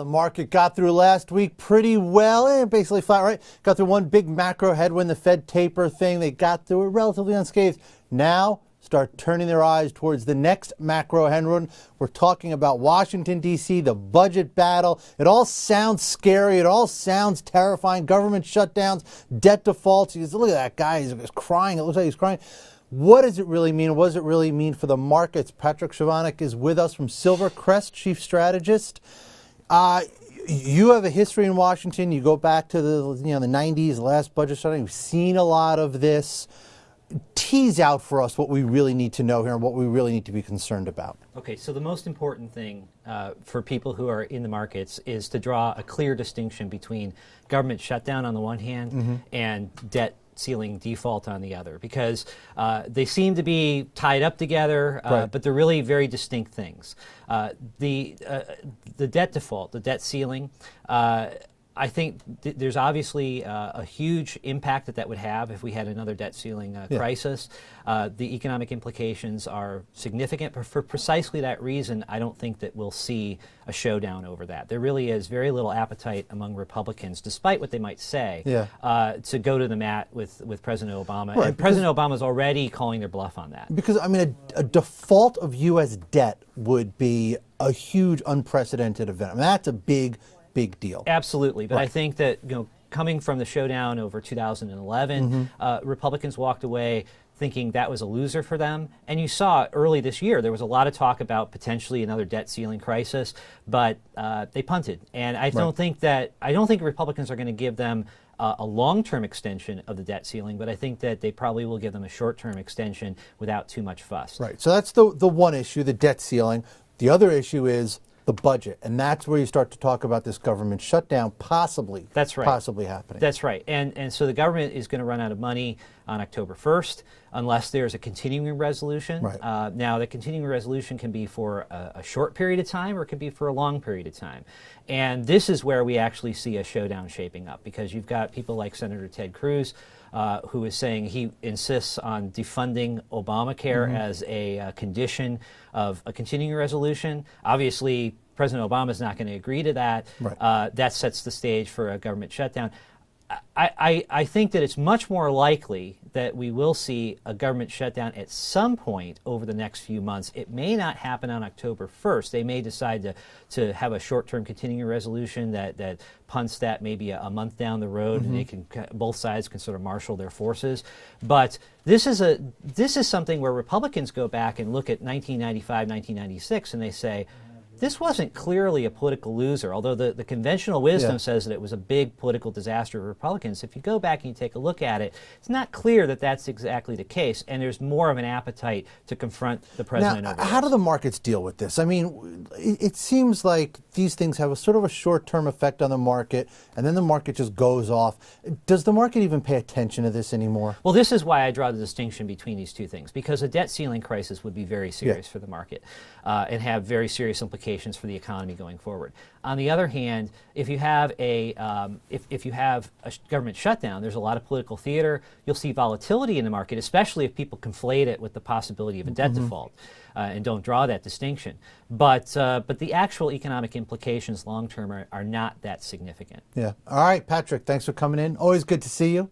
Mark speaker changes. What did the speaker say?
Speaker 1: The market got through last week pretty well, basically flat, right? Got through one big macro headwind, the Fed taper thing. They got through it relatively unscathed. Now, start turning their eyes towards the next macro headwind. We're talking about Washington, D.C., the budget battle. It all sounds scary. It all sounds terrifying. Government shutdowns, debt defaults. Look at that guy. He's crying. It looks like he's crying. What does it really mean? What does it really mean for the markets? Patrick Chovanec is with us from Silvercrest, chief strategist. You have a history in Washington. You go back to the the 90s, the last budget shutdown. You've seen a lot of this. Tease out for us what we really need to know here and what we really need to be concerned about.
Speaker 2: Okay, so the most important thing for people who are in the markets is to draw a clear distinction between government shutdown on the one hand and debt ceiling default on the other, because they seem to be tied up together,
Speaker 1: right,
Speaker 2: but they're really very distinct things. The debt default, the debt ceiling, I think there's obviously a huge impact that would have if we had another debt ceiling crisis. The economic implications are significant, but for precisely that reason, I don't think that we'll see a showdown over that. There really is very little appetite among Republicans, despite what they might say, to go to the mat with President Obama.
Speaker 1: Right,
Speaker 2: and President Obama is already calling their bluff on that.
Speaker 1: Because, I mean, a default of U.S. debt would be a huge, unprecedented event. I mean, that's a big deal.
Speaker 2: Absolutely, but
Speaker 1: right,
Speaker 2: I think that coming from the showdown over 2011, Republicans walked away thinking that was a loser for them. And you saw early this year there was a lot of talk about potentially another debt ceiling crisis, but they punted. And I don't think Republicans are going to give them a long-term extension of the debt ceiling, but I think that they probably will give them a short-term extension without too much fuss.
Speaker 1: Right. So that's the one issue, the debt ceiling. The other issue is the budget, and that's where you start to talk about this government shutdown possibly happening.
Speaker 2: That's right. And so the government is going to run out of money on October 1st unless there's a continuing resolution.
Speaker 1: Right.
Speaker 2: Now, the continuing resolution can be for a short period of time or it can be for a long period of time. And this is where we actually see a showdown shaping up, because you've got people like Senator Ted Cruz, who is saying he insists on defunding Obamacare as a condition of a continuing resolution. Obviously, President Obama is not going to agree to that.
Speaker 1: Right.
Speaker 2: That sets the stage for a government shutdown. I think that it's much more likely that we will see a government shutdown at some point over the next few months. It may not happen on October 1st. They may decide to have a short-term continuing resolution that punts that maybe a month down the road, and they can, both sides can sort of marshal their forces. But this is something where Republicans go back and look at 1995, 1996, and they say, this wasn't clearly a political loser, although the conventional wisdom says that it was a big political disaster for Republicans. If you go back and you take a look at it, it's not clear that that's exactly the case, and there's more of an appetite to confront the president.
Speaker 1: Now, how do the markets deal with this? I mean, it seems like these things have a sort of a short-term effect on the market, and then the market just goes off. Does the market even pay attention to this anymore?
Speaker 2: Well, this is why I draw the distinction between these two things, because a debt ceiling crisis would be very serious for the market and have very serious implications for the economy going forward. On the other hand, if you have a government shutdown, there's a lot of political theater. You'll see volatility in the market, especially if people conflate it with the possibility of a debt default and don't draw that distinction. But the actual economic implications long term are not that significant.
Speaker 1: Yeah. All right, Patrick, thanks for coming in. Always good to see you.